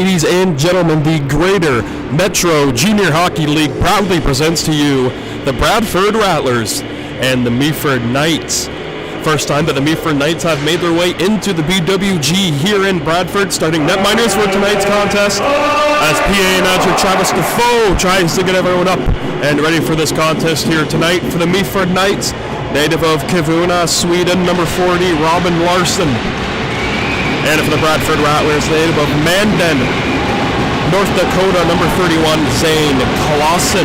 Ladies and gentlemen, the Greater Metro Junior Hockey League proudly presents to you the Bradford Rattlers and the Meaford Knights. First time that the Meaford Knights have made their way into the BWG here in Bradford, starting netminders for tonight's contest as PA announcer Travis Defoe tries to get everyone up and ready for this contest here tonight. For the Meaford Knights, native of Kivuna, Sweden, number 40, Robin Larson. And for the Bradford Rattlers, native of Mandan, North Dakota, number 31, Zane Clausen.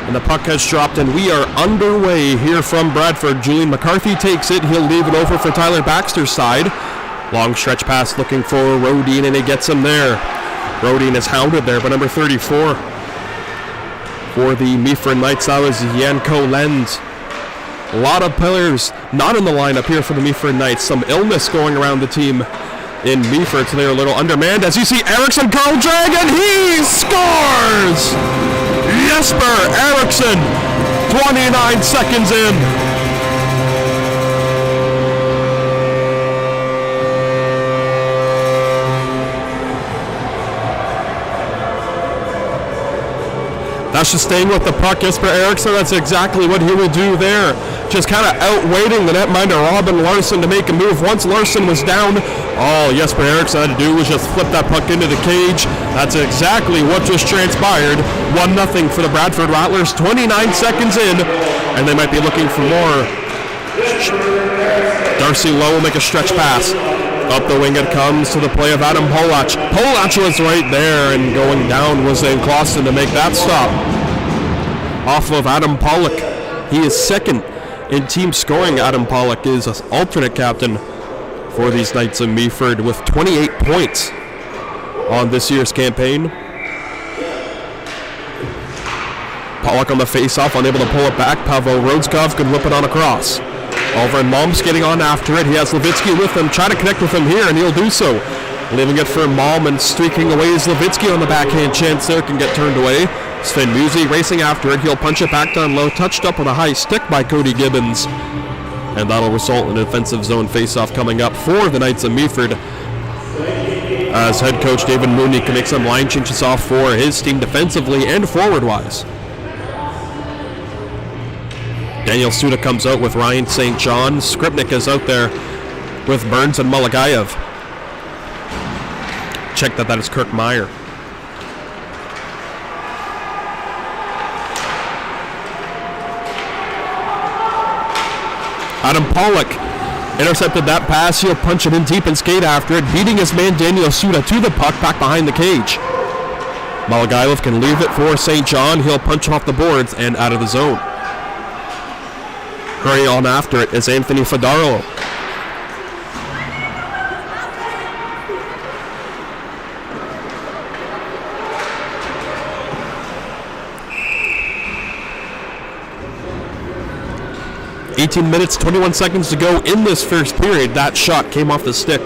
And the puck has dropped, and we are underway here from Bradford. Julian McCarthy takes it. He'll leave it over for Tyler Baxter's side. Long stretch pass looking for Rodine, and he gets him there. Rodine is hounded there by number 34. For the Meaford Knights, that was Yanko Lenz. A lot of players not in the lineup here for the Meaford Knights. Some illness going around the team in Meaford, so they're a little undermanned. As you see Eriksson Carl drag, and he scores! Jesper Eriksson, 29 seconds in. That's just staying with the puck. Jesper Eriksson, that's exactly what he will do there. Just kind of outwaiting the netminder Robin Larson to make a move. Once Larson was down, all Jesper Eriksson had to do was just flip that puck into the cage. That's exactly what just transpired. 1-0 for the Bradford Rattlers, 29 seconds in, and they might be looking for more. Darcy Lowe will make a stretch pass. Up the wing it comes to the play of Adam Polach. Polach was right there, and going down was Zane Clausen to make that stop. Off of Adam Pollock. He is second in team scoring. Adam Pollock is an alternate captain for these Knights of Meaford with 28 points on this year's campaign. Pollock on the face-off, unable to pull it back. Pavel Rodskov could whip it on across. Over and Malm's getting on after it. He has Levitsky with him. Try to connect with him here, and he'll do so. Leaving it for Malm, and streaking away is Levitsky on the backhand. Chance there can get turned away. Sven Musi racing after it. He'll punch it back down low. Touched up with a high stick by Cody Gibbons. And that'll result in an offensive zone faceoff coming up for the Knights of Meaford, as head coach David Mooney can make some line changes off for his team defensively and forward-wise. Daniel Suda comes out with Ryan St. John. Skripnik is out there with Burns and Mulagayev. Check that is Kirk Meyer. Adam Pollock intercepted that pass. He'll punch it in deep and skate after it, beating his man Daniel Suda to the puck back behind the cage. Mulagayev can leave it for St. John. He'll punch off the boards and out of the zone. Hurry on after it is Anthony Fodaro. (18 minutes, 21 seconds to go in this first period. That shot came off the stick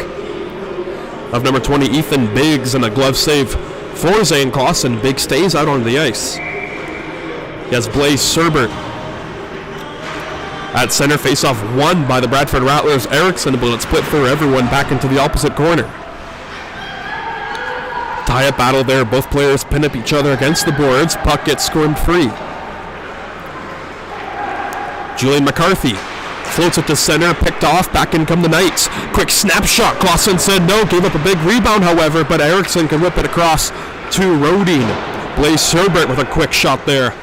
of number 20, Ethan Biggs, and a glove save for Zane Clausen. Biggs stays out on the ice. He has Blaze Serbert at center. Face-off won by the Bradford Rattlers. Eriksson, but it's split through everyone back into the opposite corner. Tie-up battle there. Both players pin up each other against the boards. Puck gets squirmed free. Julian McCarthy floats it to center, picked off. Back in come the Knights. Quick snapshot. Clausen said no. Gave up a big rebound, however, but Eriksson can whip it across to Rodine. Blaze Serbert with a quick shot there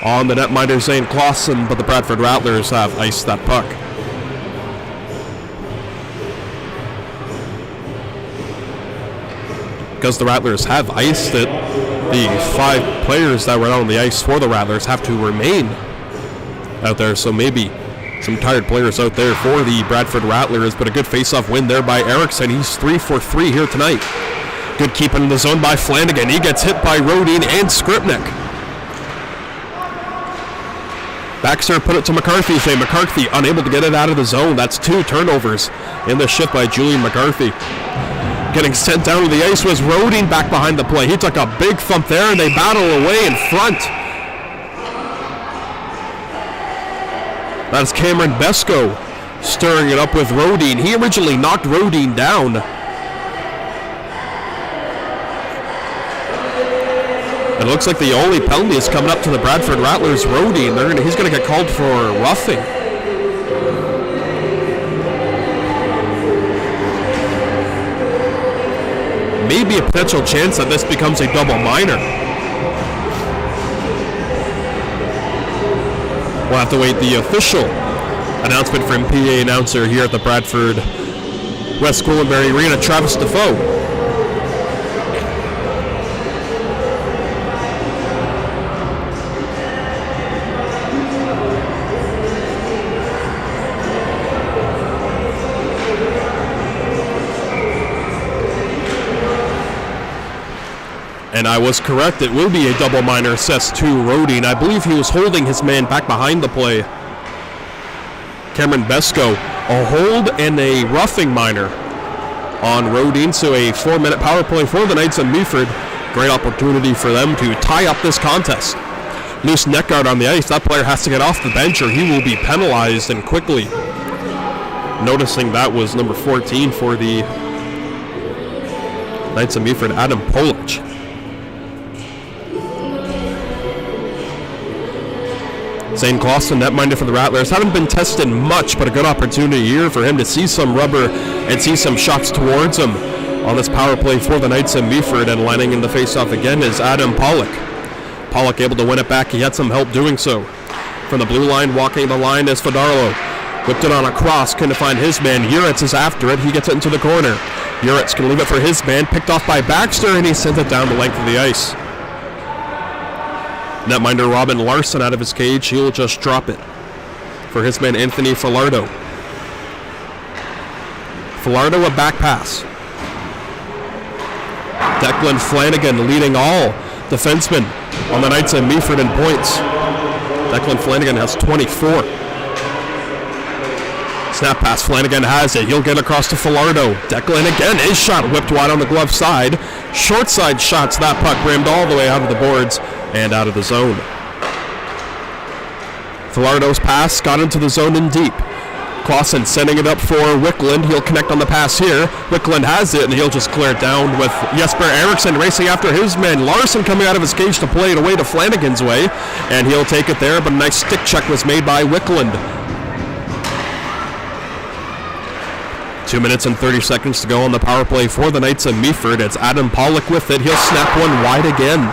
on the netminder Zane Clausen, but the Bradford Rattlers have iced that puck. Because the Rattlers have iced it, the 5 players that were out on the ice for the Rattlers have to remain out there, so maybe some tired players out there for the Bradford Rattlers, but a good face-off win there by Eriksson. He's 3 for 3 here tonight. Good keeping in the zone by Flanagan. He gets hit by Rodine and Skripnik. Baxter put it to McCarthy. McCarthy unable to get it out of the zone. That's 2 turnovers in the shift by Julian McCarthy. Getting sent down to the ice was Rodine back behind the play. He took a big thump there, and they battle away in front. That's Cameron Besko stirring it up with Rodine. He originally knocked Rodine down. It looks like the only penalty is coming up to the Bradford Rattlers roadie, and he's going to get called for roughing. Maybe a potential chance that this becomes a double minor. We'll have to wait the official announcement from PA announcer here at the Bradford West Coolonbury Arena, Travis Defoe. And I was correct, it will be a double minor assessed to Rhodey, and I believe he was holding his man back behind the play. Cameron Besco, a hold and a roughing minor on Rhodey, so a 4-minute power play for the Knights of Meaford. Great opportunity for them to tie up this contest. Loose neck guard on the ice, that player has to get off the bench or he will be penalized, and quickly. Noticing that was number 14 for the Knights of Meaford, Adam Polich. Zane Clausen, netminder for the Rattlers, haven't been tested much, but a good opportunity here for him to see some rubber and see some shots towards him on this power play for the Knights of Meaford. And lining in the faceoff again is Adam Pollock. Pollock able to win it back. He had some help doing so. From the blue line, walking the line is Fidarlo. Whipped it on a cross, couldn't find his man. Uritz is after it. He gets it into the corner. Uritz can leave it for his man. Picked off by Baxter, and he sends it down the length of the ice. Netminder Robin Larson out of his cage. He'll just drop it for his man Anthony Filardo. Filardo a back pass. Declan Flanagan leading all defensemen on the Knights of Meaford in points. Declan Flanagan has 24. Snap pass, Flanagan has it. He'll get across to Filardo. Declan again, his shot whipped wide on the glove side. Short side shots, that puck rammed all the way out of the boards and out of the zone. Filardo's pass got into the zone in deep. Clausen sending it up for Wickland. He'll connect on the pass here. Wickland has it, and he'll just clear it down with Jesper Eriksson racing after his man. Larson coming out of his cage to play it away to Flanagan's way, and he'll take it there, but a nice stick check was made by Wickland. 2 minutes and 30 seconds to go on the power play for the Knights of Meaford. It's Adam Pollock with it. He'll snap one wide again.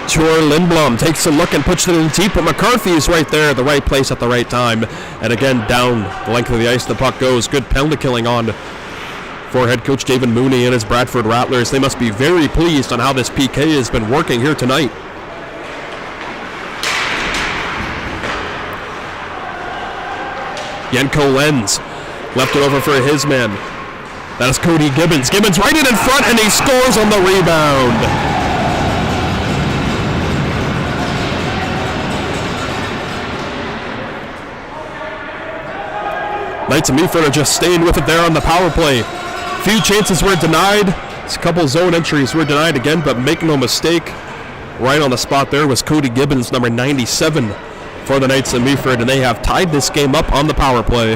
Tor Lindblom takes a look and puts it in deep, but McCarthy is right there at the right place at the right time. And again, down the length of the ice, the puck goes. Good penalty killing on for head coach David Mooney and his Bradford Rattlers. They must be very pleased on how this PK has been working here tonight. Yenko Lenz left it over for his man. That is Cody Gibbons. Gibbons right in front, and he scores on the rebound. Knights of Meaford are just staying with it there on the power play. Few chances were denied. A couple zone entries were denied again, but make no mistake, right on the spot there was Cody Gibbons, number 97 for the Knights of Meaford, and they have tied this game up on the power play.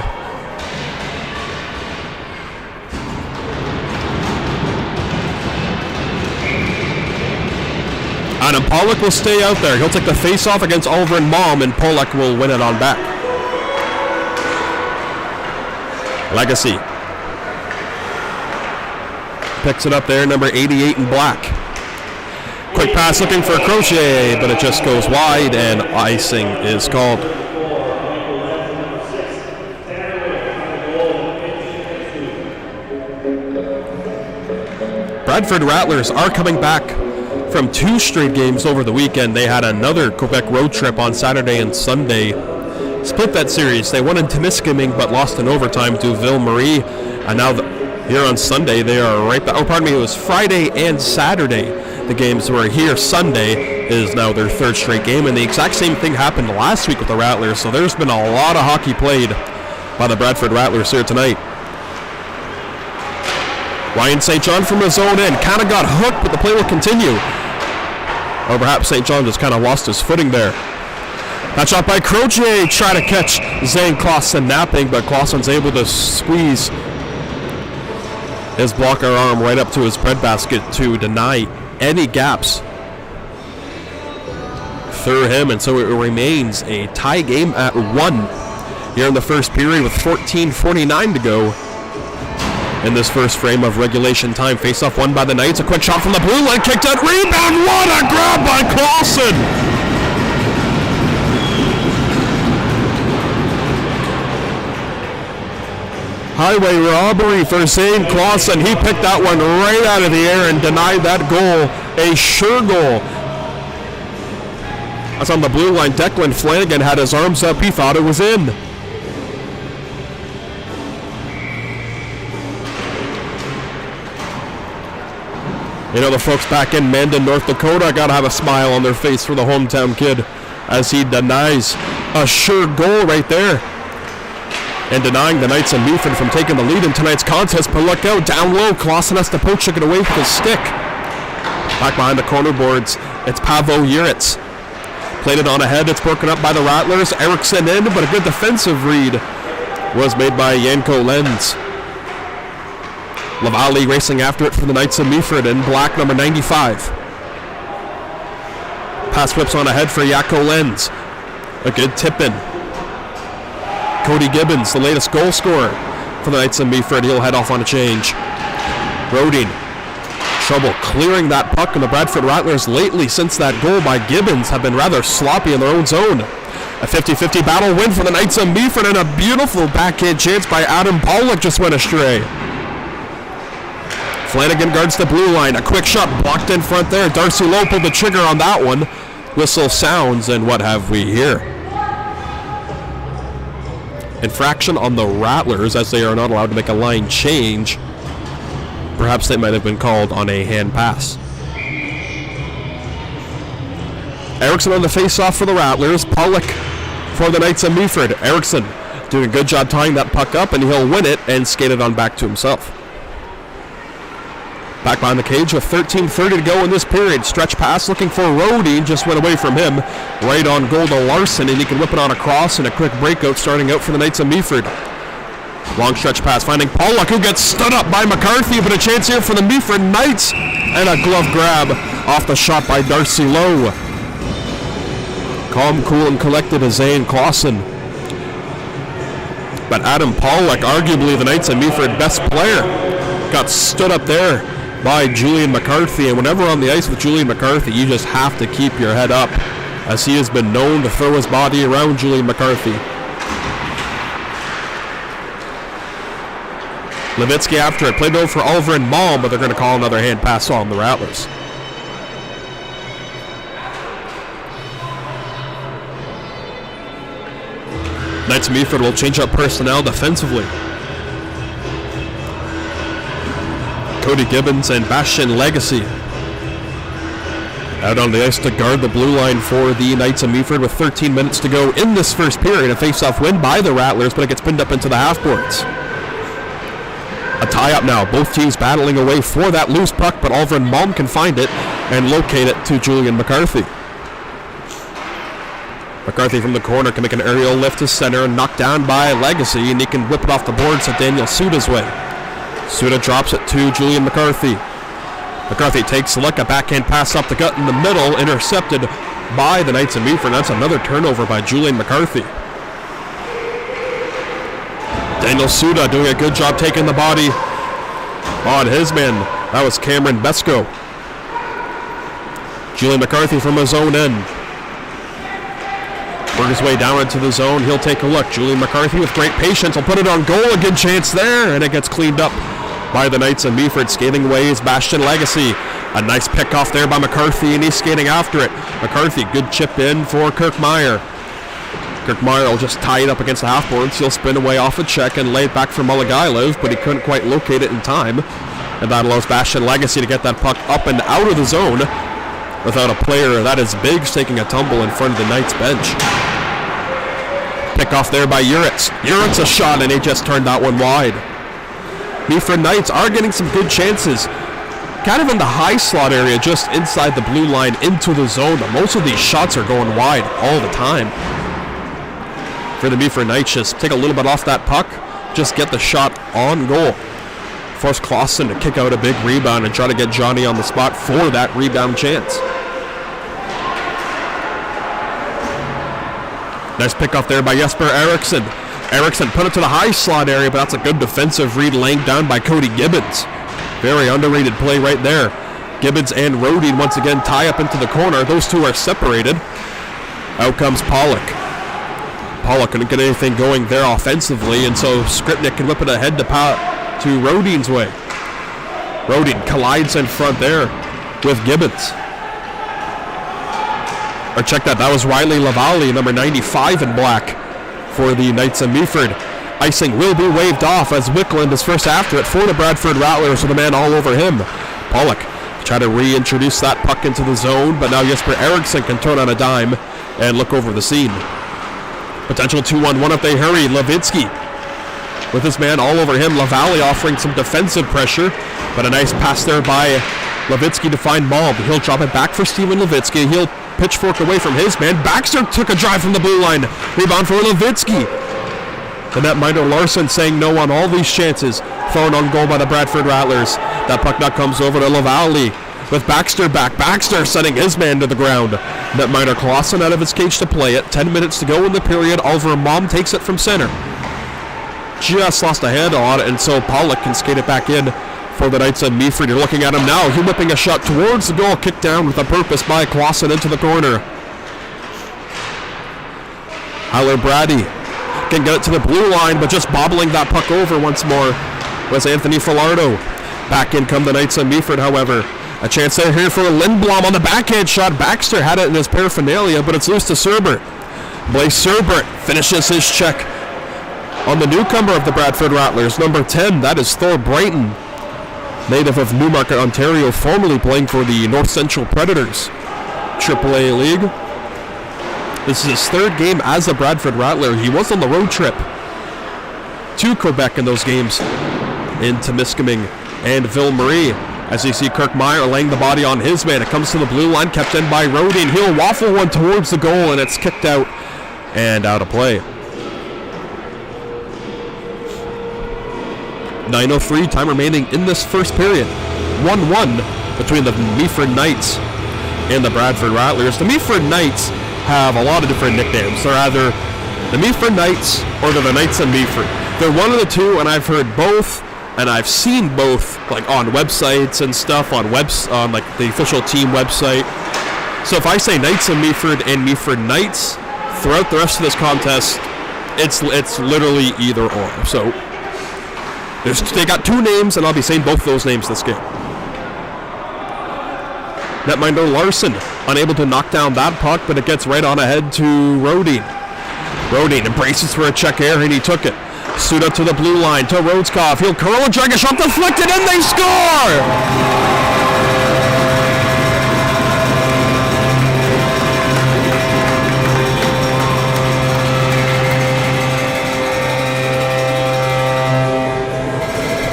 Adam Pollock will stay out there. He'll take the face-off against Oliver and Malm, and Pollock will win it on back. Legacy picks it up there, number 88 in black. Quick pass looking for Crochet, but it just goes wide, and icing is called. Bradford Rattlers are coming back from 2 straight games over the weekend. They had another Quebec road trip on Saturday and Sunday. Split that series. They won in Temiskaming but lost in overtime to Ville Marie. And now here on Sunday, they are right back. Oh, pardon me, it was Friday and Saturday. The games were here. Sunday is now their 3rd straight game. And the exact same thing happened last week with the Rattlers. So there's been a lot of hockey played by the Bradford Rattlers here tonight. Ryan St. John from the zone in. Kind of got hooked, but the play will continue. Or perhaps St. John just kind of lost his footing there. That shot by Crochet, try to catch Zane Clausen napping, but Clausen's able to squeeze His blocker arm right up to his breadbasket to deny any gaps through him, and so it remains a tie game at 1 here in the first period with 14:49 to go in this first frame of regulation time. Face-off won by the Knights. A quick shot from the blue line, kicked out, rebound, what a grab by Clausen! Highway robbery for Zane Clausen. He picked that one right out of the air and denied that goal. A sure goal. That's on the blue line. Declan Flanagan had his arms up. He thought it was in. You know, the folks back in Mandan, North Dakota, got to have a smile on their face for the hometown kid as he denies a sure goal right there. And denying the Knights of Meaford from taking the lead in tonight's contest. But look out, down low, Clausen has to poach it away with his stick. Back behind the corner boards, it's Pavel Uritz. Played it on ahead, it's broken up by the Rattlers. Eriksson in, but a good defensive read was made by Janko Lenz. Lavallee racing after it for the Knights of Meaford in black, number 95. Pass whips on ahead for Janko Lenz. A good tip in. Cody Gibbons, the latest goal scorer for the Knights of Meaford. He'll head off on a change. Brodin, trouble clearing that puck, and the Bradford Rattlers lately, since that goal by Gibbons, have been rather sloppy in their own zone. A 50-50 battle win for the Knights of Meaford, and a beautiful backhand chance by Adam Pollock just went astray. Flanagan guards the blue line. A quick shot blocked in front there. Darcy Lowe pulled the trigger on that one. Whistle sounds, and what have we here? Infraction on the Rattlers, as they are not allowed to make a line change. Perhaps they might have been called on a hand pass. Eriksson on the face-off for the Rattlers. Pollock for the Knights of Meaford. Eriksson doing a good job tying that puck up, and he'll win it and skate it on back to himself. Back behind the cage with 13:30 to go in this period. Stretch pass looking for Rhodey, just went away from him. Right on goal to Larson, and he can whip it on a cross, and a quick breakout starting out for the Knights of Meaford. Long stretch pass finding Pollock, who gets stood up by McCarthy, but a chance here for the Meaford Knights. And a glove grab off the shot by Darcy Lowe. Calm, cool, and collected as Zane Clausen. But Adam Pollock, arguably the Knights of Meaford best player, got stood up there by Julian McCarthy, and whenever on the ice with Julian McCarthy, you just have to keep your head up, as he has been known to throw his body around Julian McCarthy. Levitsky after it, played over for Oliver and Malm, but they're going to call another hand pass on the Rattlers. Knights of Meaford will change up personnel defensively. Cody Gibbons and Bastian Legacy out on the ice to guard the blue line for the Knights of Meaford with 13 minutes to go in this first period. A face-off win by the Rattlers, but it gets pinned up into the half-boards. A tie-up now. Both teams battling away for that loose puck, but Oliver and Malm can find it and locate it to Julian McCarthy. McCarthy from the corner can make an aerial lift to center and knocked down by Legacy, and he can whip it off the boards to Daniel Suda's way. Suda drops it to Julian McCarthy. McCarthy takes a look, a backhand pass up the gut in the middle, intercepted by the Knights of Meaford. That's another turnover by Julian McCarthy. Daniel Suda doing a good job taking the body on his man. That was Cameron Besko. Julian McCarthy from his own end. Work his way down into the zone. He'll take a look. Julian McCarthy with great patience will put it on goal. A good chance there, and it gets cleaned up by the Knights of Meaford. Skating away is Bastian Legacy. A nice pick off there by McCarthy, and he's skating after it. McCarthy, good chip in for Kirk Meyer. Kirk Meyer will just tie it up against the half-boards. He'll spin away off a check and lay it back for Mulligailev, but he couldn't quite locate it in time. And that allows Bastian Legacy to get that puck up and out of the zone without a player that is big taking a tumble in front of the Knights bench. Pick off there by Uritz. Uritz a shot, and he just turned that one wide. Meaford Knights are getting some good chances. Kind of in the high slot area, just inside the blue line into the zone. But most of these shots are going wide all the time. For the Meaford Knights, just take a little bit off that puck. Just get the shot on goal. force Clausen to kick out a big rebound and try to get Johnny on the spot for that rebound chance. Nice pickoff there by Jesper Eriksson. Eriksson put it to the high slot area, but that's a good defensive read laying down by Cody Gibbons. Very underrated play right there. Gibbons and Rodin once again tie up into the corner. Those two are separated. Out comes Pollock. Pollock couldn't get anything going there offensively, and so Skripnik can whip it ahead to Rodin's way. Rodin collides in front there with Gibbons. Or check that was Riley Lavallee, number 95 in black for the Knights of Meaford. Icing will be waved off as Wickland is first after it for the Bradford Rattlers with a man all over him. Pollock try to reintroduce that puck into the zone, but now Jesper Eriksson can turn on a dime and look over the scene. Potential 2-on-1 if they hurry. Levitsky with his man all over him. Lavallee offering some defensive pressure, but a nice pass there by Levitsky to find Malm. He'll drop it back for Steven Levitsky. He'll pitchfork away from his man. Baxter took a drive from the blue line. Rebound for Levitsky. The netminder Larson saying no on all these chances. Thrown on goal by the Bradford Rattlers. That puck now comes over to Lavallee with Baxter back. Baxter sending his man to the ground. Netminder Clausen out of his cage to play it. 10 minutes to go in the period. Oliver Malm takes it from center. Just lost a handle on it, and so Pollock can skate it back in for the Knights of Meaford. You're looking at him now. He's whipping a shot towards the goal. Kicked down with a purpose by Clausen into the corner. Tyler Brady can get it to the blue line, but just bobbling that puck over once more was Anthony Filardo. Back in come the Knights of Meaford, however. A chance there here for Lindblom on the backhand shot. Baxter had it in his paraphernalia, but it's loose to Serbert. Blaise Serbert finishes his check on the newcomer of the Bradford Rattlers, number 10. That is Thor Brighton, native of Newmarket, Ontario, formerly playing for the North Central Predators AAA League. This is his third game as a Bradford Rattler. He was on the road trip to Quebec in those games in Temiskaming and Ville-Marie. As you see Kirk Meyer laying the body on his man. It comes to the blue line, kept in by Rodin. He'll waffle one towards the goal, and it's kicked out and out of play. 9:03 time remaining in this first period. 1-1 between the Meaford Knights and the Bradford Rattlers. The Meaford Knights have a lot of different nicknames. They're either the Meaford Knights or they're the Knights of Meaford. They're one of the two, and I've heard both, and I've seen both, like on websites and stuff, on like the official team website. So if I say Knights of Meaford and Meaford Knights throughout the rest of this contest, it's literally either or. So they got two names, and I'll be saying both those names this game. Netminder Larson unable to knock down that puck, but it gets right on ahead to Rodin. Rodin embraces for a check air, and he took it. Suit up to the blue line to Rodskov. He'll curl and drag a shot deflected, and they score!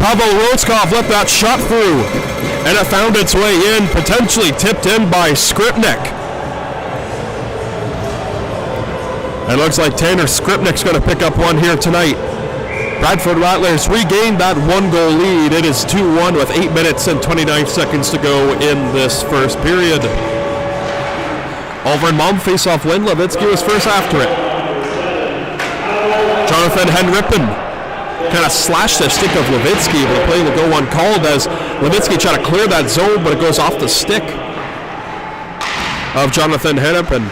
Pavel Rodskov let that shot through, and it found its way in, potentially tipped in by Skripnik. It looks like Tanner Skripnik's going to pick up one here tonight. Bradford Rattlers regained that one-goal lead. It is 2-1 with 8 minutes and 29 seconds to go in this first period. Over in Malm face-off win. Levitsky was first after it. Jonathan Henrippen kind of slashed the stick of Levitsky, but the play will go uncalled as Levitsky tried to clear that zone, but it goes off the stick of Jonathan Henrippen.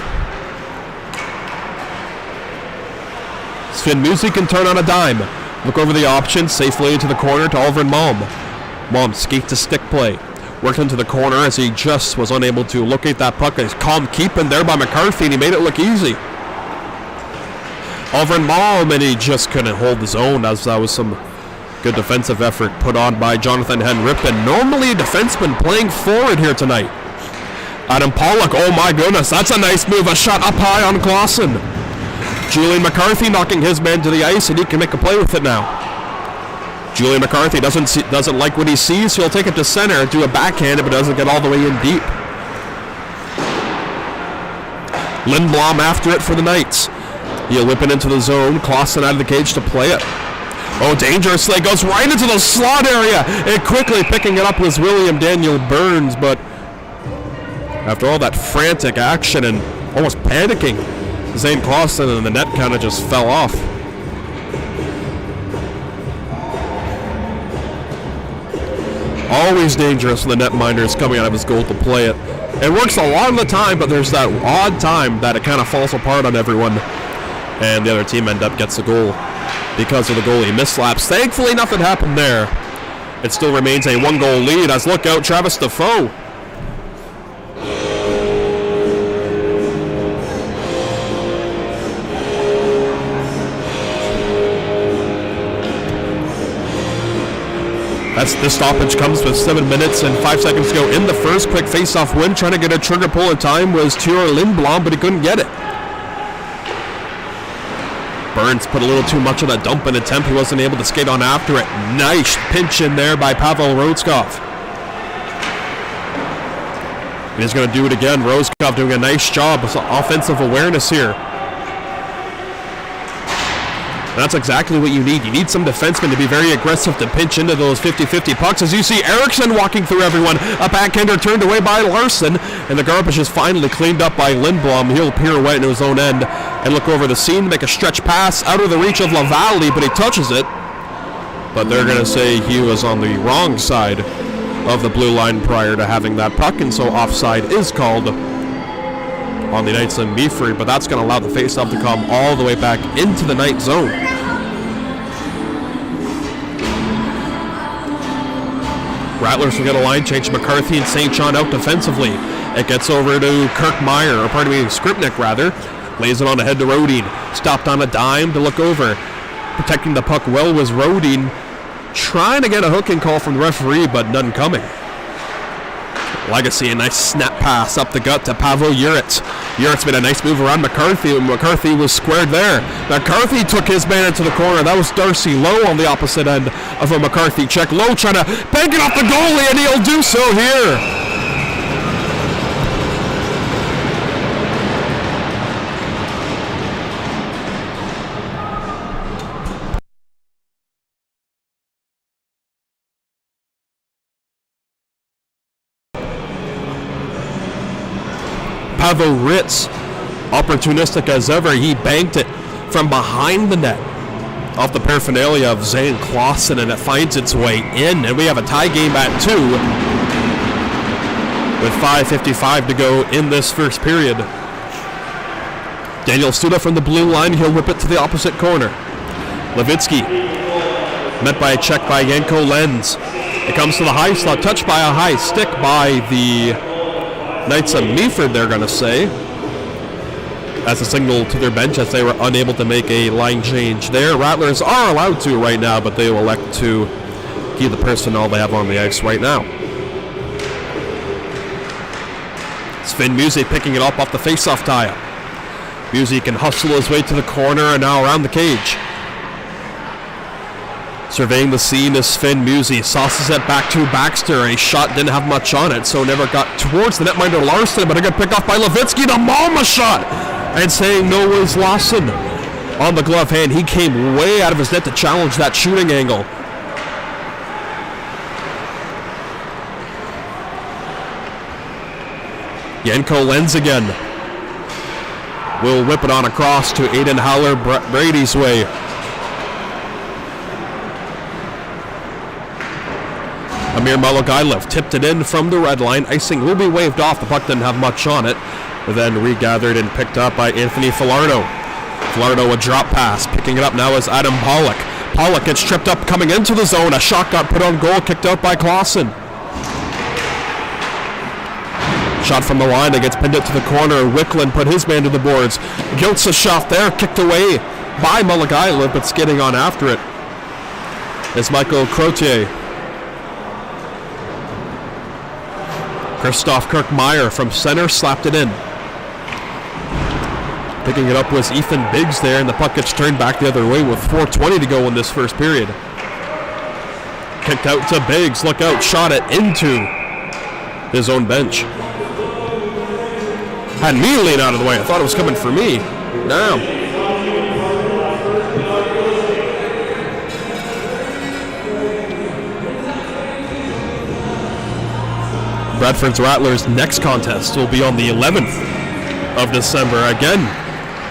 Sven Musi can turn on a dime. Look over the option, safely into the corner to Alvin Malm. Malm skate to stick play. Worked into the corner as he just was unable to locate that puck. He's calm keeping there by McCarthy, and he made it look easy. Alvin Malm, and he just couldn't hold his own, as that was some good defensive effort put on by Jonathan Henrippen. Normally a defenseman playing forward here tonight. Adam Pollock, oh my goodness, that's a nice move. A shot up high on Clausen. Julian McCarthy knocking his man to the ice, and he can make a play with it now. Julian McCarthy doesn't like what he sees, so he'll take it to center, do a backhand, but doesn't get all the way in deep. Lindblom after it for the Knights. He'll whip it into the zone. Clausen out of the cage to play it. Oh, dangerously, goes right into the slot area. And quickly picking it up was William Daniel Burns, but after all that frantic action and almost panicking, Zane Clausen and the net kind of just fell off. Always dangerous when the netminder is coming out of his goal to play it. It works a lot of the time, but there's that odd time that it kind of falls apart on everyone. And the other team gets the goal because of the goalie mislaps. Thankfully, nothing happened there. It still remains a 1-goal lead as look out Travis Defoe. The stoppage comes with 7 minutes and 5 seconds to go in the first. Quick face-off win. Trying to get a trigger pull in time was Theodore Lindblom, but he couldn't get it. Burns put a little too much on a dump and attempt. He wasn't able to skate on after it. Nice pinch in there by Pavel Rodskov. And he's going to do it again. Rodskov doing a nice job with offensive awareness here. That's exactly what you need. You need some defensemen to be very aggressive to pinch into those 50-50 pucks. As you see Eriksson walking through everyone. A backhander turned away by Larson. And the garbage is finally cleaned up by Lindblom. He'll pirouette into his own end and look over the seam, make a stretch pass out of the reach of Lavallee, but he touches it. But they're going to say he was on the wrong side of the blue line prior to having that puck, and so offside is called on the Knights of Meaford, but that's going to allow the faceoff to come all the way back into the Knight zone. Rattlers will get a line change. McCarthy and St. John out defensively. It gets over to Skripnik rather. Lays it on ahead to Rodin. Stopped on a dime to look over. Protecting the puck well was Rodin. Trying to get a hooking call from the referee, but none coming. Legacy, a nice snap pass up the gut to Pavel Uritz. Uritz made a nice move around McCarthy, and McCarthy was squared there. McCarthy took his man into the corner. That was Darcy Lowe on the opposite end of a McCarthy check. Lowe trying to bank it off the goalie, and he'll do so here. Pavel Ritz, opportunistic as ever, he banked it from behind the net off the paraphernalia of Zane Clausen, and it finds its way in, and we have a tie game at 2 with 5:55 to go in this first period. Daniel Studa from the blue line, he'll whip it to the opposite corner. Levitsky met by a check by Yanko Lenz. It comes to the high slot, touched by a high stick by the Knights of Meaford, they're going to say, as a signal to their bench as they were unable to make a line change there. Rattlers are allowed to right now, but they will elect to keep the personnel they have on the ice right now. Sven Musi picking it up off the face-off tie-up. Musi can hustle his way to the corner and now around the cage. Surveying the scene is Sven Musi. Sauces it back to Baxter. A shot didn't have much on it, so never got towards the netminder Larson, but it got picked off by Levitsky. The Malma shot! And saying no was Lawson on the glove hand. He came way out of his net to challenge that shooting angle. Yanko Lenz again. Will whip it on across to Aiden Howler Brady's way. Amir Malogailev tipped it in from the red line. Icing will be waved off. The puck didn't have much on it, but then regathered and picked up by Anthony Falardo. Falardo a drop pass. Picking it up now is Adam Pollock. Pollock gets tripped up coming into the zone. A shot got put on goal, kicked out by Clausen. Shot from the line that gets pinned it to the corner. Wicklund put his man to the boards. Gilt's a shot there, kicked away by Malogailev, but skidding on after it is Michael Crotier. Christoph Kirkmeyer from center slapped it in. Picking it up was Ethan Biggs there, and the puck gets turned back the other way with 4:20 to go in this first period. Kicked out to Biggs. Look out. Shot it into his own bench. Had me lean out of the way. I thought it was coming for me. Now. Bradford's Rattlers' next contest will be on the 11th of December. Again,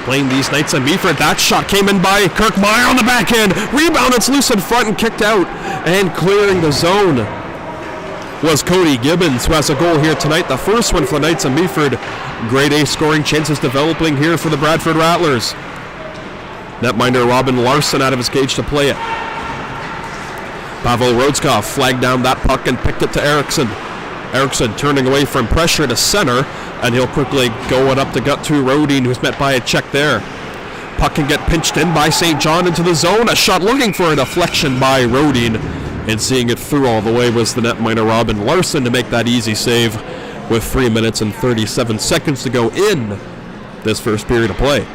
playing these Knights of Meaford. That shot came in by Kirk Meyer on the backhand. Rebound, it's loose in front and kicked out. And clearing the zone was Cody Gibbons, who has a goal here tonight. The first one for the Knights of Meaford. Grade A scoring chances developing here for the Bradford Rattlers. Netminder Robin Larson out of his cage to play it. Pavel Rodskov flagged down that puck and picked it to Eriksson. Eriksson turning away from pressure to center, and he'll quickly go it up the gut to Rodin, who's met by a check there. Puck can get pinched in by St. John into the zone. A shot looking for a deflection by Rodin, and seeing it through all the way was the netminder Robin Larson to make that easy save with 3 minutes and 37 seconds to go in this first period of play.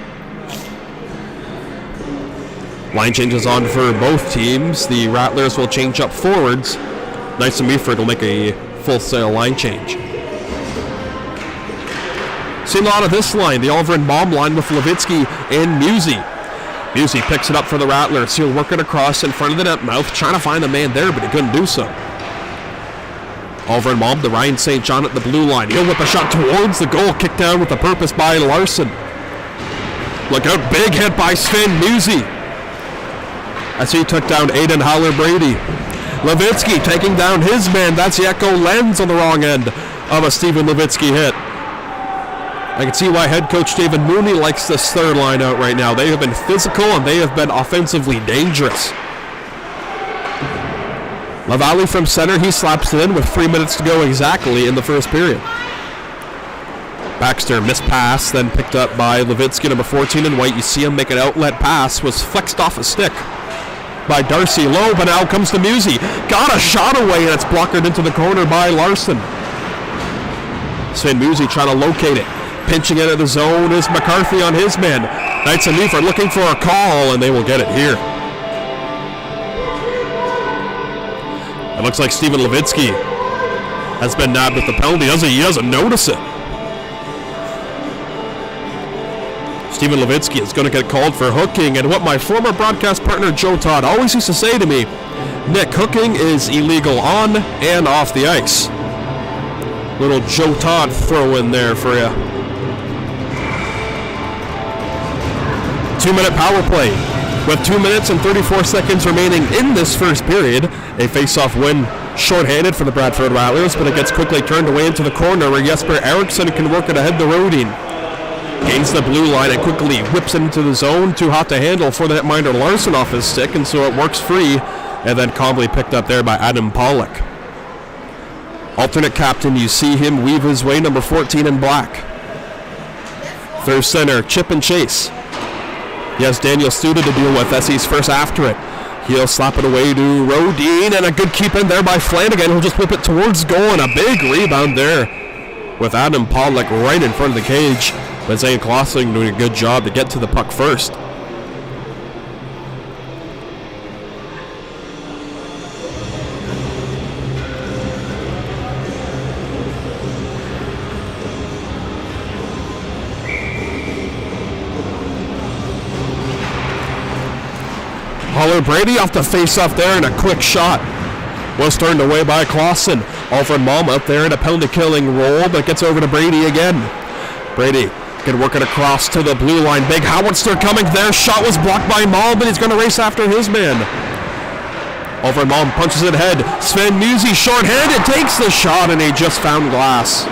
Line changes on for both teams. The Rattlers will change up forwards. Knights of Meaford will make a full sail line change. Seen a lot of this line, the Oliver and Baum line with Levitsky and Musey. Musey picks it up for the Rattlers. He'll work it across in front of the net mouth, trying to find a man there, but he couldn't do so. Oliver and Baum to Ryan St. John at the blue line. He'll whip a shot towards the goal, kicked down with a purpose by Larson. Look out, big hit by Sven Musey as he took down Aiden Haller-Brady. Levitsky taking down his man. That's Yeko Lenz on the wrong end of a Stephen Levitsky hit. I can see why head coach David Mooney likes this third line out right now. They have been physical and they have been offensively dangerous. LaValle from center, he slaps it in with 3 minutes to go exactly in the first period. Baxter missed pass, then picked up by Levitsky, number 14 in white. You see him make an outlet pass, was flexed off a stick by Darcy Lowe, but now comes to Musey. Got a shot away, and it's blockered into the corner by Larson. Sven Musey trying to locate it. Pinching it at the zone is McCarthy on his man. Knights of Meaford looking for a call, and they will get it here. It looks like Stephen Levitsky has been nabbed with the penalty. He doesn't notice it. Stephen Levitsky is going to get called for hooking, and what my former broadcast partner Joe Todd always used to say to me, Nick, hooking is illegal on and off the ice. Little Joe Todd throw in there for you. 2-minute power play with 2 minutes and 34 seconds remaining in this first period. A face-off win shorthanded for the Bradford Rattlers, but it gets quickly turned away into the corner where Jesper Eriksson can work it ahead to Rodin. Gains the blue line and quickly whips it into the zone. Too hot to handle for the netminder Larson off his stick, and so it works free, and then calmly picked up there by Adam Pollock. Alternate captain, you see him weave his way, number 14 in black. Third center, chip and chase. He has Daniel Studa to deal with as he's first after it. He'll slap it away to Rodin, and a good keep in there by Flanagan. He'll just whip it towards goal, and a big rebound there with Adam Pollock right in front of the cage. But Zane Klossling doing a good job to get to the puck first. Haller-Brady off the face-off there, and a quick shot was turned away by Clausen. Alfred Malm out there in a penalty-killing roll, but gets over to Brady again. Brady can work it across to the blue line. Big howitzer coming there. Shot was blocked by Malm, but he's going to race after his man. Alfred Malm punches it ahead. Sven Musey short-handed, takes the shot, and he just found glass.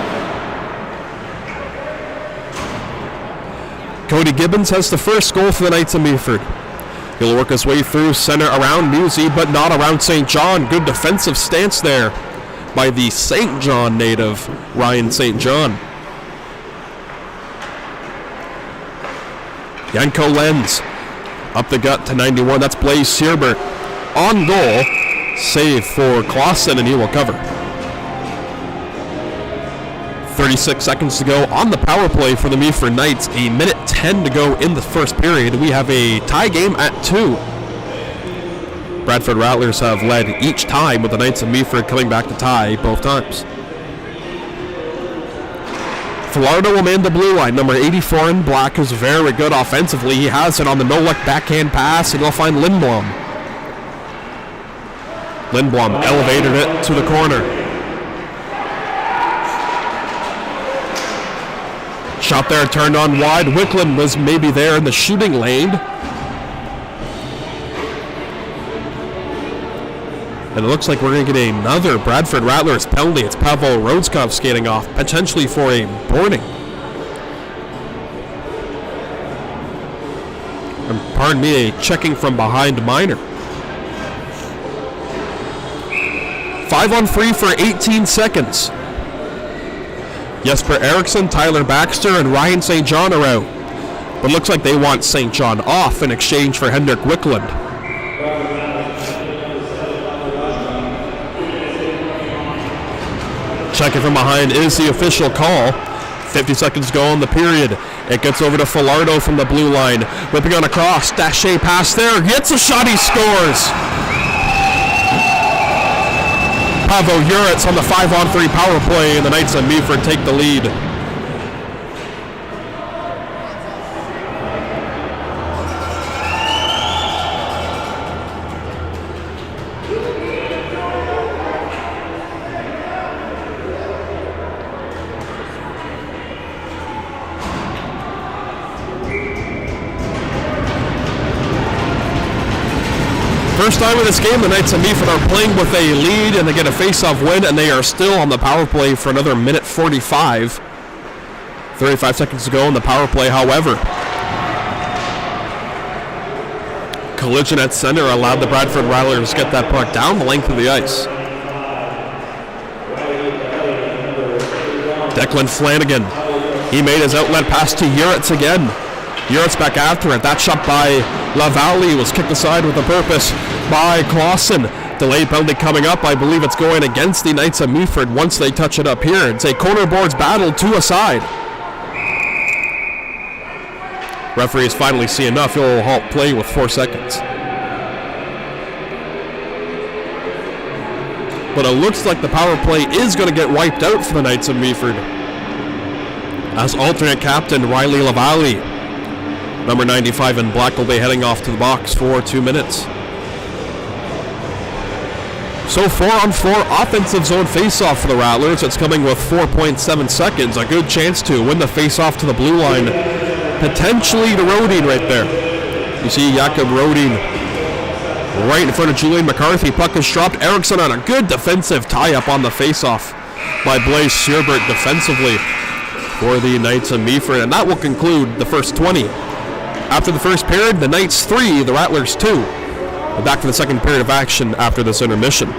Cody Gibbons has the first goal for the Knights of Meaford. He'll work his way through center around Musey, but not around St. John. Good defensive stance there by the St. John native, Ryan St. John. Yanko Lenz up the gut to 91. That's Blaze Searbert on goal. Save for Clausen, and he will cover. 36 seconds to go on the power play for the Meaford Knights. A minute 10 to go in the first period. We have a tie game at 2. Bradford Rattlers have led each time, with the Knights of Meaford coming back to tie both times. Florida will man the blue line. Number 84 in black is very good offensively. He has it on the no-luck backhand pass, and he'll find Lindblom. Lindblom elevated it to the corner. Shot there, turned on wide. Wickland was maybe there in the shooting lane. And it looks like we're going to get another Bradford Rattlers penalty. It's Pavel Rodskov skating off, potentially for a boarding. And pardon me, a checking from behind minor. 5-on-3 for 18 seconds. Jesper Eriksson, Tyler Baxter, and Ryan St. John are out. But looks like they want St. John off in exchange for Henrik Wickland. Checking from behind is the official call. 50 seconds go in the period. It gets over to Falardo from the blue line. Whipping on a cross. Daché pass there. Gets a shot. He scores. Pavel Uritz on the 5-on-3 power play, and the Knights of Meaford take the lead. First time in this game, the Knights of Meaford are playing with a lead, and they get a face-off win, and they are still on the power play for another minute 45. 35 seconds to go in the power play, however. Collision at center allowed the Bradford Rattlers to get that puck down the length of the ice. Declan Flanagan, he made his outlet pass to Uritz again. Uritz back after it. That shot by Lavallee was kicked aside with a purpose by Clausen. Delayed penalty coming up. I believe it's going against the Knights of Meaford once they touch it up here. It's a corner boards battle, 2 aside. Referees finally see enough. He'll halt play with 4 seconds. But it looks like the power play is going to get wiped out for the Knights of Meaford, as alternate captain Riley Lavallee, number 95 in black, will be heading off to the box for 2 minutes. So 4-on-4 offensive zone face-off for the Rattlers. It's coming with 4.7 seconds. A good chance to win the face-off to the blue line. Potentially to Rodin right there. You see Jakob Rodin right in front of Julian McCarthy. Puck is dropped. Eriksson on a good defensive tie-up on the face-off by Blaise Sherbert defensively for the Knights of Meaford. And that will conclude the first 20. After the first period, the Knights 3, the Rattlers 2. We're back for the second period of action after this intermission.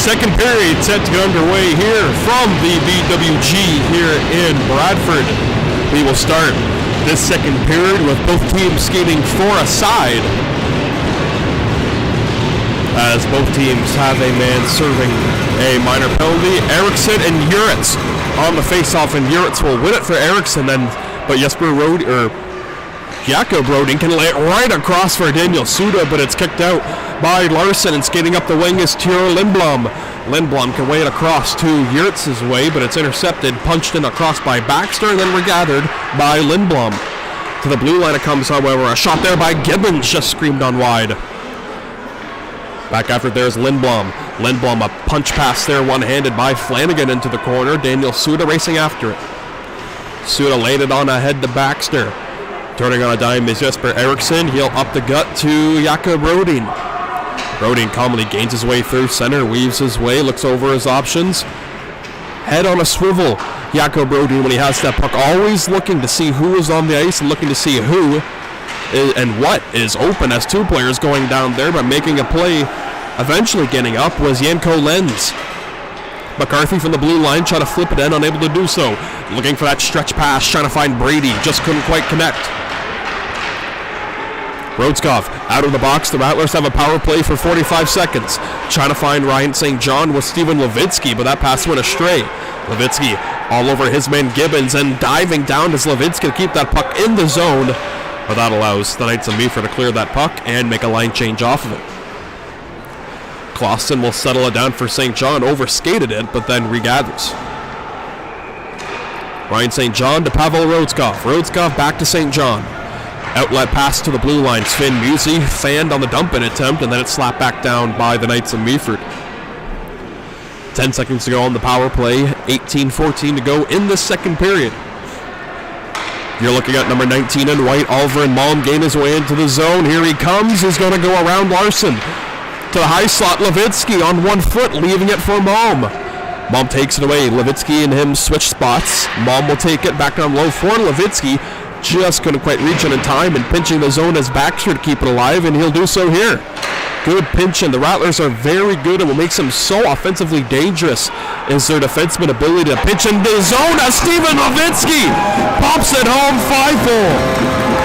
second period set to get underway here from the BWG here in Bradford. We will start this second period with both teams skating for a side, as both teams have a man serving a minor penalty. Eriksson and Uritz on the face-off, and Uritz will win it for Eriksson, but Jakob Rodin can lay it right across for Daniel Suda, but it's kicked out by Larson, and skating up the wing is Tjur Lindblom. Lindblom can lay it across to Uritz's way, but it's intercepted, punched in across by Baxter, and then regathered by Lindblom. To the blue line it comes, however. A shot there by Gibbons, just screamed on wide. Back after there's Lindblom. Lindblom, a punch pass there, one-handed by Flanagan into the corner. Daniel Suda racing after it. Suda laid it on ahead to Baxter. Turning on a dime is Jesper Eriksson. He'll up the gut to Jakob Rodin. Rodin calmly gains his way through center, weaves his way, looks over his options. Head on a swivel. Jakob Rodin, when he has that puck, always looking to see who is on the ice and looking to see who and what is open, as two players going down there, but making a play. Eventually getting up was Janko Lenz. McCarthy from the blue line trying to flip it in, unable to do so. Looking for that stretch pass, trying to find Brady, just couldn't quite connect. Rodskov out of the box. The Rattlers have a power play for 45 seconds. Trying to find Ryan St. John with Steven Levitsky, but that pass went astray. Levitsky all over his man Gibbons, and diving down to Levitsky to keep that puck in the zone. But that allows the Knights of Meaford to clear that puck and make a line change off of it. Clausen will settle it down for St. John, overskated it, but then regathers. Ryan St. John to Pavel Rodskov. Rodskov back to St. John. Outlet pass to the blue line. Sven Musi fanned on the dump-in attempt, and then it's slapped back down by the Knights of Meaford. 10 seconds to go on the power play. 18-14 to go in the second period. You're looking at number 19 in white. Oliver and Malm gain his way into the zone. Here he comes. He's going to go around Larson. To the high slot, Levitsky on 1 foot, leaving it for Malm. Malm takes it away. Levitsky and him switch spots. Malm will take it back down low for Levitsky. Just couldn't quite reach it in time, and pinching the zone as Baxter to keep it alive, and he'll do so here. Good pinch, and the Rattlers are very good, and what makes them so offensively dangerous is their defenseman ability to pinch in the zone as Steven Levitsky pops it home, 5-0.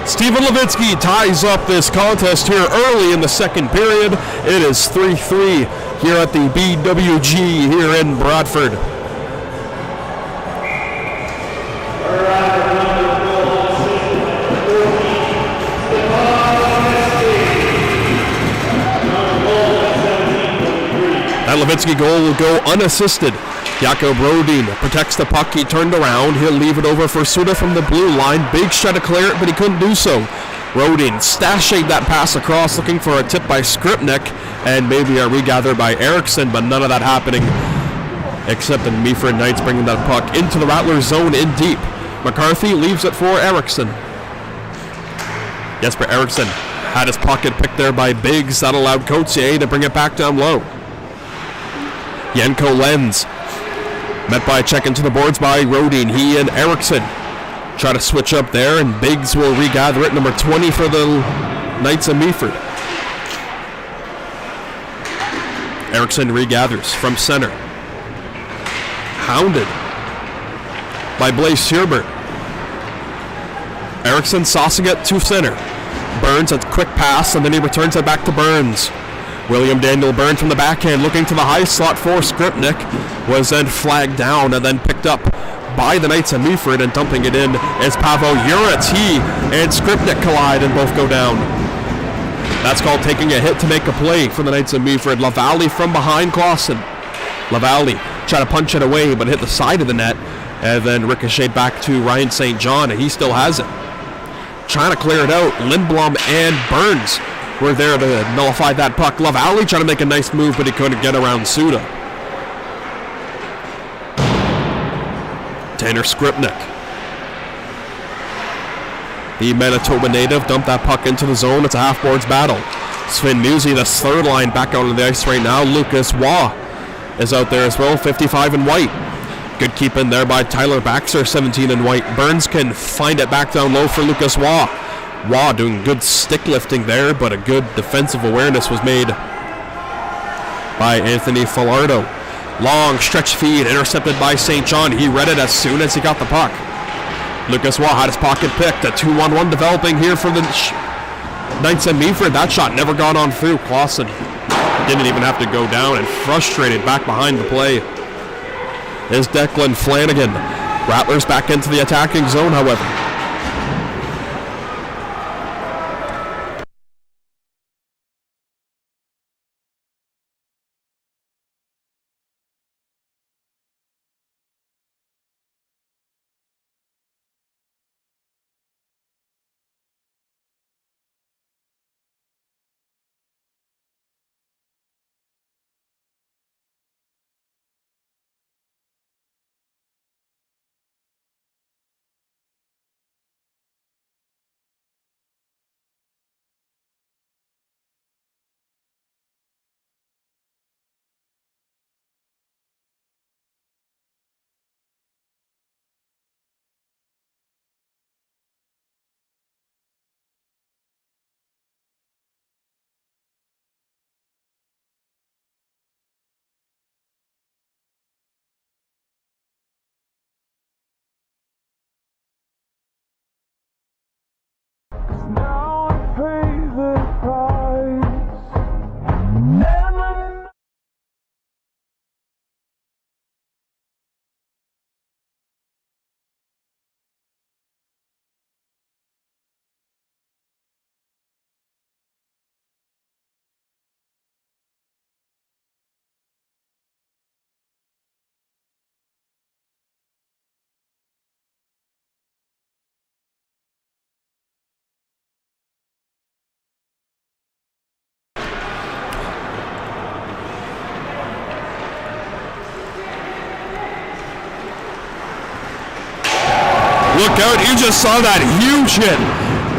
Steven Levitsky ties up this contest here early in the second period. It is 3-3 here at the BWG here in Bradford. That Levitsky goal will go unassisted. Jakob Rodin protects the puck. He turned around. He'll leave it over for Suda from the blue line. Big try to clear it, but he couldn't do so. Rodin stashing that pass across, looking for a tip by Skripnik, and maybe a regather by Eriksson, but none of that happening, except the Meaford Knights bringing that puck into the Rattlers zone in deep. McCarthy leaves it for Eriksson. Jesper Eriksson had his pocket picked there by Biggs. That allowed Coetzee to bring it back down low. Janko Lenz met by a check into the boards by Rodin. He and Eriksson try to switch up there, and Biggs will regather it. Number 20 for the Knights of Meaford. Eriksson regathers from center. Hounded by Blaise Sherbert. Eriksson saucing it to center. Burns, a quick pass, and then he returns it back to Burns. William Daniel Burns from the backhand, looking to the high slot for Skripnik, was then flagged down and then picked up by the Knights of Meaford, and dumping it in is Pavel Uritz. He and Skripnik collide and both go down. That's called taking a hit to make a play for the Knights of Meaford. Lavallee from behind Clausen. Lavallee tried to punch it away, but hit the side of the net, and then ricocheted back to Ryan St. John, and he still has it. Trying to clear it out. Lindblom and Burns were there to nullify that puck. Lavallee trying to make a nice move, but he couldn't get around Suda. Tanner Skripnik, the Manitoba native, dumped that puck into the zone. It's a half-boards battle. Sven Musi, the third line, back out on the ice right now. Lucas Waugh is out there as well, 55 in white. Good keep in there by Tyler Baxter, 17 in white. Burns can find it back down low for Lucas Waugh. Waugh doing good stick lifting there, but a good defensive awareness was made by Anthony Falardo. Long stretch feed intercepted by St. John. He read it as soon as he got the puck. Lucas Waugh had his pocket picked. A 2-1-1 developing here for the Knights and Meaford. That shot never got on through. Clausen didn't even have to go down, and frustrated back behind the play is Declan Flanagan. Rattlers back into the attacking zone, however. Look out, you just saw that huge hit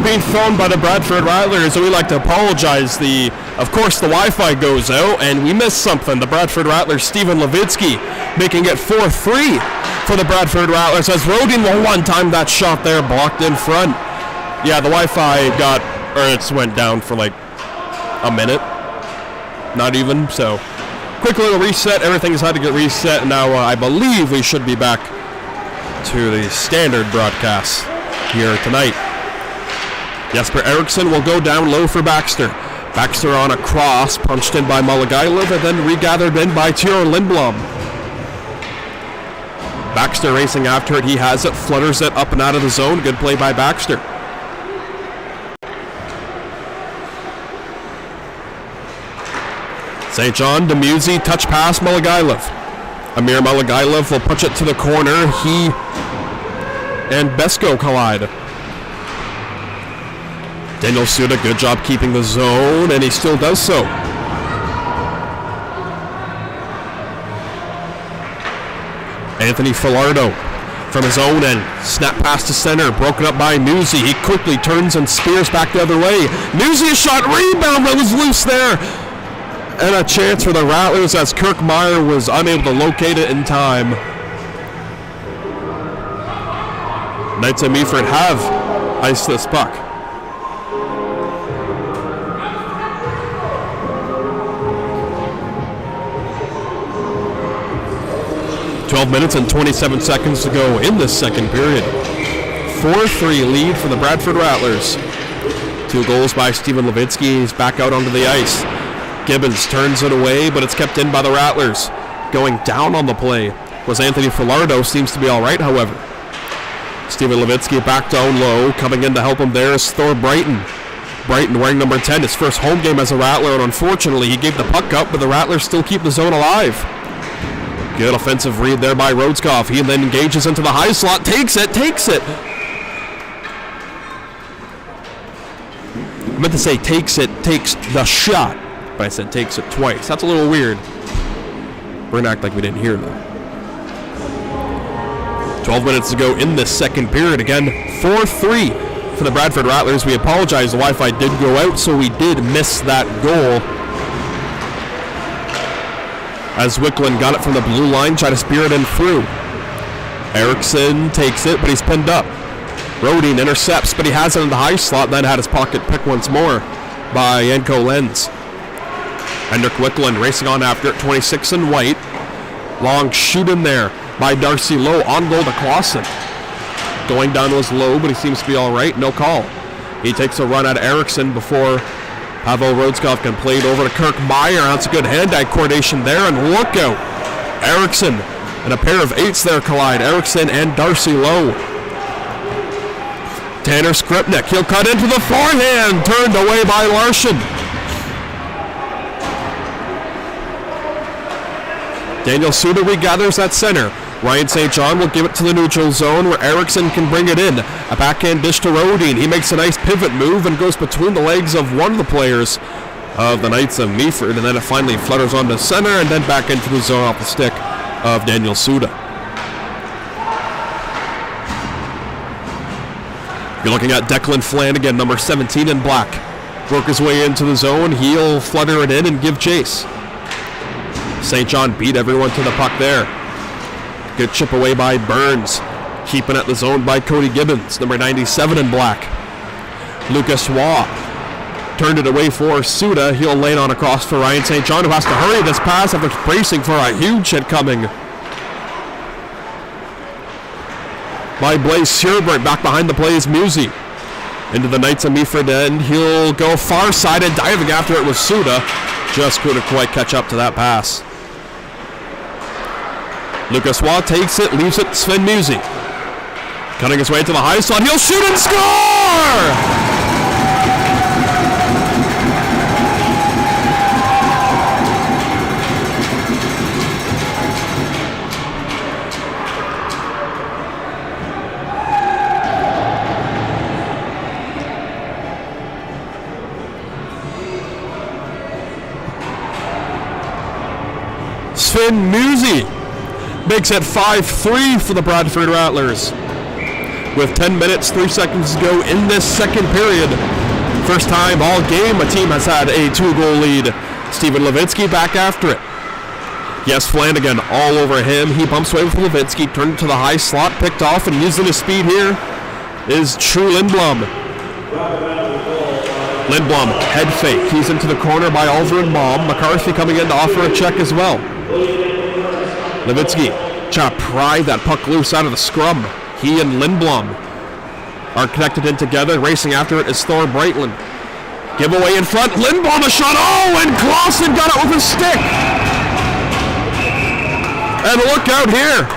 being thrown by the Bradford Rattlers, so we like to apologize. Of course, the Wi-Fi goes out, and we missed something. The Bradford Rattlers, Steven Levitsky, making it 4-3 for the Bradford Rattlers, as Rodin will one-time that shot there, blocked in front. Yeah, the Wi-Fi went down for like a minute, not even, so quick little reset. Everything's had to get reset, and now I believe we should be back to the standard broadcast here tonight. Jesper Eriksson will go down low for Baxter. Baxter on a cross, punched in by Mulligailov, and then regathered in by Tiro Lindblom. Baxter racing after it. He has it, flutters it up and out of the zone. Good play by Baxter. St. John, Demusy, touch pass, Mulligailov. Amir Mulligailov will punch it to the corner. He and Besko collide. Daniel Suda, good job keeping the zone, and he still does so. Anthony Falardo from his own end. Snap pass to center, broken up by Newsy. He quickly turns and spears back the other way. Newsy, a shot, rebound, but was loose there. And a chance for the Rattlers as Kirk Meyer was unable to locate it in time. Knights and Meaford have iced this puck. "12 minutes and 27 seconds to go in this second period. 4-3 lead for the Bradford Rattlers. 2 goals by Steven Levitsky. He's back out onto the ice. Gibbons turns it away, but it's kept in by the Rattlers. Going down on the play was Anthony Falardo. Seems to be all right, however. Steven Levitsky back down low. Coming in to help him there is Thor Brighton. Brighton wearing number 10, his first home game as a Rattler, and unfortunately he gave the puck up, but the Rattlers still keep the zone alive. Good offensive read there by Rhodeskov. He then engages into the high slot. Takes it. I meant to say takes the shot. But I said takes it twice. That's a little weird. We're going to act like we didn't hear that. 12 minutes to go in this second period. Again, 4-3 for the Bradford Rattlers. We apologize. The Wi-Fi did go out, so we did miss that goal. as Wickland got it from the blue line, tried to spear it in through. Erickson takes it, but he's pinned up. Rodin intercepts, but he has it in the high slot, then had his pocket pick once more by Yanko Lenz. Hendrik Wickland racing on after it, 26 in white. Long shoot in there by Darcy Lowe, on goal to Clausen. Going down was Lowe, but he seems to be all right, no call. He takes a run at Erickson before Pavel Rodskov can play it over to Kirk Meyer. That's a good hand-eye coordination there, and look out. Erickson and a pair of eights there collide. Erickson and Darcy Lowe. Tanner Skripnik, he'll cut into the forehand, turned away by Larson. Daniel Suda regathers at center. Ryan St. John will give it to the neutral zone where Erickson can bring it in. A backhand dish to Rodin. He makes a nice pivot move and goes between the legs of one of the players of the Knights of Meaford, and then it finally flutters onto center and then back into the zone off the stick of Daniel Suda. You're looking at Declan Flanagan, number 17 in black. Work his way into the zone. He'll flutter it in and give chase. St. John beat everyone to the puck there. Good chip away by Burns. Keeping at the zone by Cody Gibbons, number 97 in black. Lucas Waugh turned it away for Suda. He'll lay it on across for Ryan St. John, who has to hurry this pass after bracing for a huge hit coming by Blaze Sherbert. Back behind the play is Musey. Into the Knights of Meaford end. He'll go far-sided, diving after it with Suda. Just couldn't quite catch up to that pass. Lucas Waugh takes it, leaves it to Sven Musey. Cutting his way to the high slot. He'll shoot and score! Sven Musey makes it 5-3 for the Bradford Rattlers. With 10 minutes, 3 seconds to go in this second period. First time all game a team has had a 2-goal lead. Steven Levitsky back after it. Yes, Flanagan all over him. He bumps away with Levitsky, turned to the high slot, picked off, and using his speed here is True Lindblom. Lindblom, head fake. He's into the corner by Oliver and Baum. McCarthy coming in to offer a check as well. Levitsky trying to pry that puck loose out of the scrum. He and Lindblom are connected in together. Racing after it is Thor Breitland. Giveaway in front. Lindblom a shot. Oh, and Clausen got it with a stick. And look out here.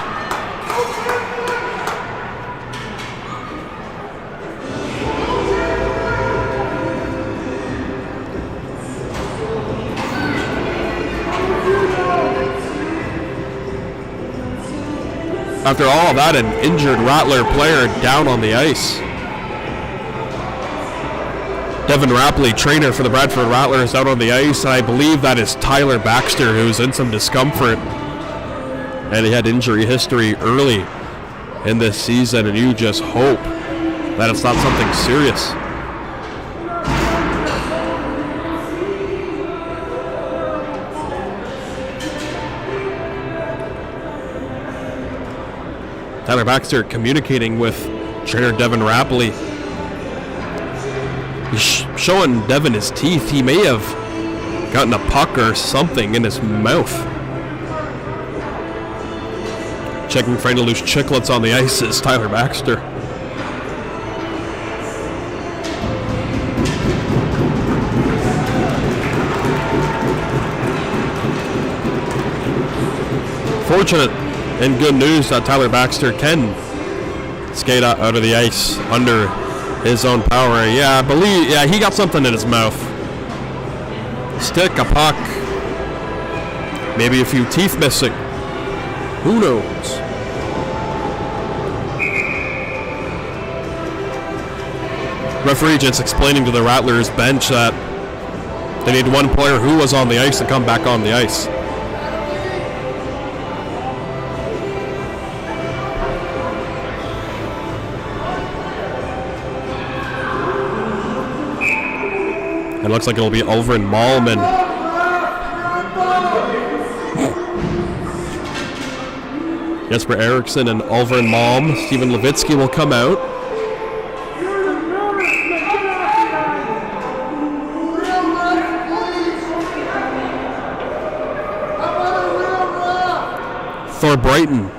After all of that, an injured Rattler player down on the ice. Devin Rapley, trainer for the Bradford Rattlers, out on the ice, and I believe that is Tyler Baxter, who's in some discomfort. And he had injury history early in this season, and you just hope that it's not something serious. Tyler Baxter communicating with trainer Devin Rapley. He's showing Devin his teeth. He may have gotten a puck or something in his mouth. Checking for any loose chiclets on the ice is Tyler Baxter. Fortunate and good news that Tyler Baxter can skate out of the ice under his own power. Yeah, I believe, he got something in his mouth. Stick, a puck, maybe a few teeth missing. Who knows? Referee just explaining to the Rattlers bench that they need one player who was on the ice to come back on the ice. It looks like it'll be Ulvrin Malman. Jesper Eriksson and Alvin Malm. Steven Levitsky will come out. Thor Brighton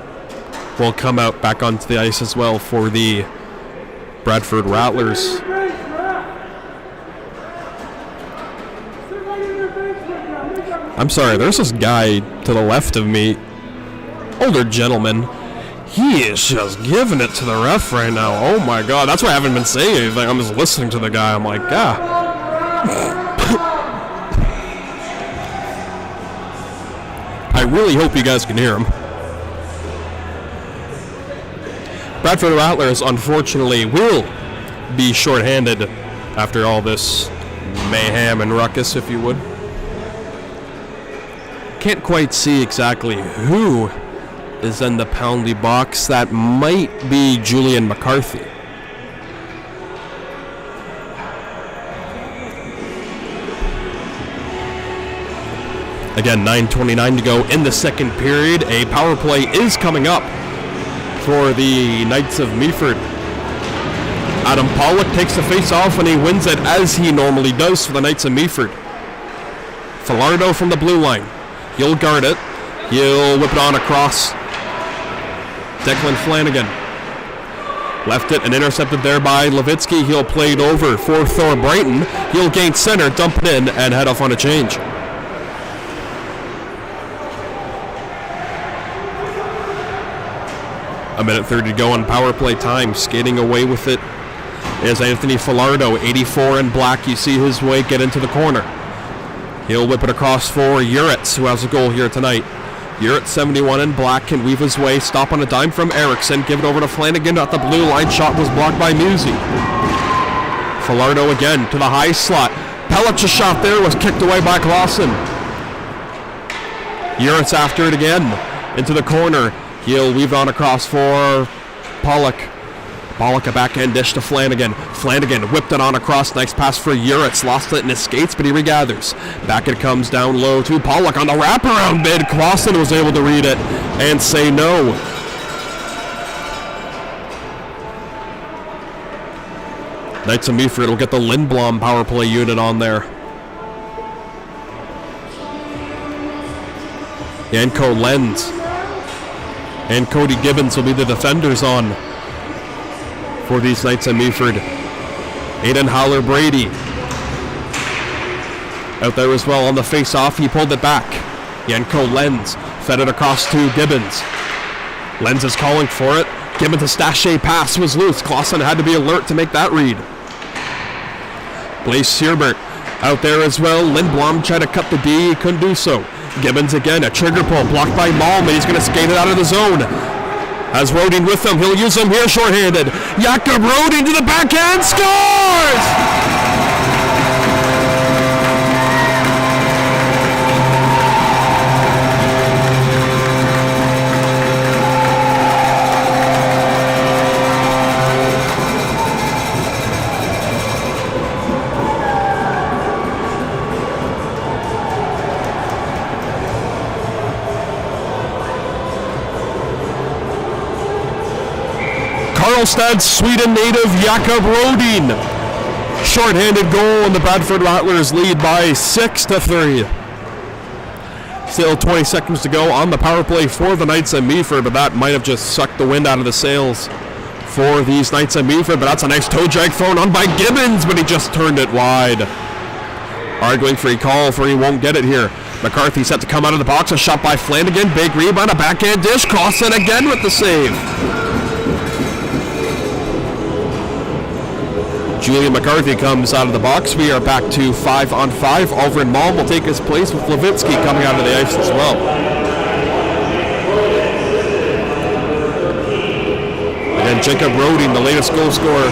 will come out back onto the ice as well for the Bradford Rattlers. I'm sorry, there's this guy to the left of me, older gentleman. He is just giving it to the ref right now. Oh my god, that's why I haven't been saying anything. I'm just listening to the guy. I'm like, I really hope you guys can hear him. Bradford Rattlers, unfortunately, will be shorthanded after all this mayhem and ruckus, if you would. Can't quite see exactly who is in the penalty box. That might be Julian McCarthy. Again, 9:29 to go in the second period. A power play is coming up for the Knights of Meaford. Adam Pollock takes the face off and he wins it as he normally does for the Knights of Meaford. Falardo from the blue line. He'll guard it. He'll whip it on across. Declan Flanagan. Left it and intercepted there by Levitsky. He'll play it over for Thor Brighton. He'll gain center, dump it in, and head off on a change. A minute 30 to go on power play time. Skating away with it is Anthony Falardo, 84 in black. You see his way get into the corner. He'll whip it across for Uritz, who has a goal here tonight. Uritz, 71 in black, can weave his way. Stop on a dime from Eriksson. Give it over to Flanagan at the blue line. Shot was blocked by Musi. Falardo again to the high slot. Pellich's shot there was kicked away by Clausen. Uritz after it again. Into the corner. He'll weave on across for Pollock. Pollock a backhand dish to Flanagan. Flanagan whipped it on across. Nice pass for Uritz. Lost it in his skates, but he regathers. Back it comes down low to Pollock on the wraparound bid. Clausen was able to read it and say no. Knights of Meaford will get the Lindblom power play unit on there. Yanko Lenz and Cody Gibbons will be the defenders on for these Knights of Meaford. Aiden Howler-Brady out there as well on the face-off. He pulled it back. Yanko Lenz fed it across to Gibbons. Lenz is calling for it. Gibbons' a sachet pass was loose. Clausen had to be alert to make that read. Blaise Sierbert out there as well. Lindblom tried to cut the D. He couldn't do so. Gibbons again, a trigger pull blocked by Malm, and he's going to skate it out of the zone. Has Rodin with him. He'll use him here shorthanded. Jakob Rodin to the backhand. Scores! Karlstad, Sweden native Jakob Rodin. Short-handed goal, and the Bradford Rattlers lead by 6-3. Still 20 seconds to go on the power play for the Knights of Meaford, but that might have just sucked the wind out of the sails for these Knights of Meaford. But that's a nice toe drag thrown on by Gibbons, but he just turned it wide. Arguing for a call, for he won't get it here. McCarthy set to come out of the box. A shot by Flanagan. Big rebound, a backhand dish. Clausen again with the save. Julian McCarthy comes out of the box. We are back to 5-on-5. Alvin Malm will take his place with Levitsky coming out of the ice as well. Again, Jacob Rodin, the latest goal scorer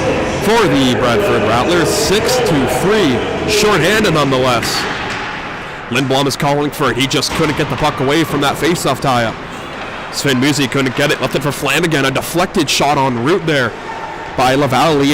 for the Bradford Rattlers. 6-3. Short-handed nonetheless. Lindblom is calling for it. He just couldn't get the puck away from that face-off tie-up. Sven Musi couldn't get it. Left it for Flanagan. A deflected shot en route there by Lavallee.